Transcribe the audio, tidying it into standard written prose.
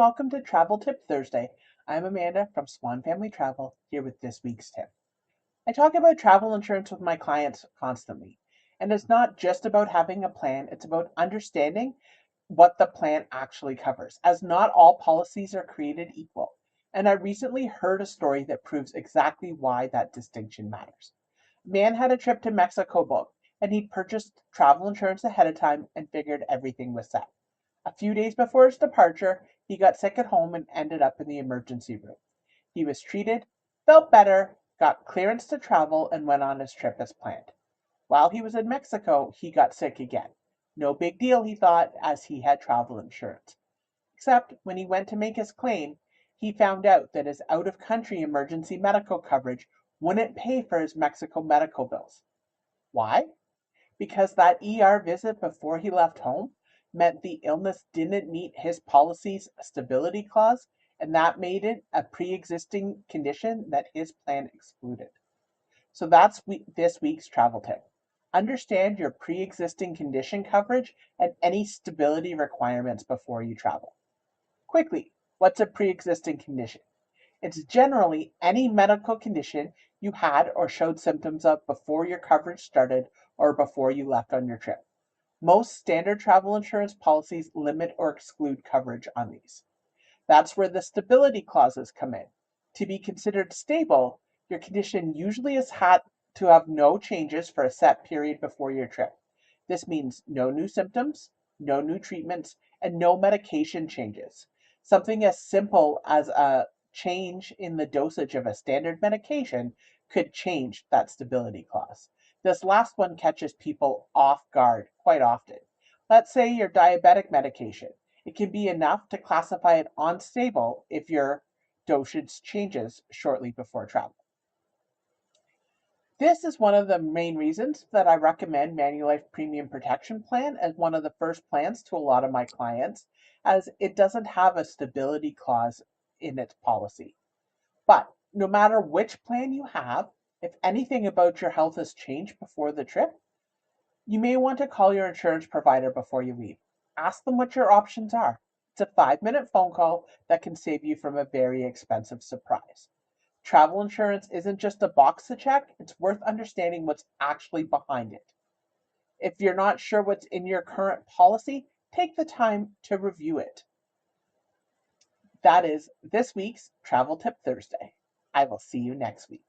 welcome to Travel Tip Thursday. I'm Amanda from Swan Family Travel, here with this week's tip. I talk about travel insurance with my clients constantly, and it's not just about having a plan, it's about understanding what the plan actually covers, as not all policies are created equal. And I recently heard a story that proves exactly why that distinction matters. A man had a trip to Mexico booked, and he'd purchased travel insurance ahead of time and figured everything was set. A few days before his departure, he got sick at home and ended up in the emergency room. He was treated, felt better, got clearance to travel, and went on his trip as planned. While he was in Mexico, he got sick again. No big deal, he thought, as he had travel insurance. Except when he went to make his claim, he found out that his out of country emergency medical coverage wouldn't pay for his Mexico medical bills. Why? Because that ER visit before he left home meant the illness didn't meet his policy's stability clause, and that made it a pre existing condition that his plan excluded. So that's this week's travel tip. Understand your pre existing condition coverage and any stability requirements before you travel. Quickly, what's a pre existing condition? It's generally any medical condition you had or showed symptoms of before your coverage started or before you left on your trip. Most standard travel insurance policies limit or exclude coverage on these. That's where the stability clauses come in. To be considered stable, your condition usually has had to have no changes for a set period before your trip. This means no new symptoms, no new treatments, and no medication changes. Something as simple as a change in the dosage of a standard medication could change that stability clause. This last one catches people off guard quite often. Let's say your diabetic medication. It can be enough to classify it unstable if your dosage changes shortly before travel. This is one of the main reasons that I recommend Manulife Premium Protection Plan as one of the first plans to a lot of my clients, as it doesn't have a stability clause in its policy. But no matter which plan you have, if anything about your health has changed before the trip, you may want to call your insurance provider before you leave. Ask them what your options are. It's a 5-minute phone call that can save you from a very expensive surprise. Travel insurance isn't just a box to check, it's worth understanding what's actually behind it. If you're not sure what's in your current policy, take the time to review it. That is this week's Travel Tip Thursday. I will see you next week.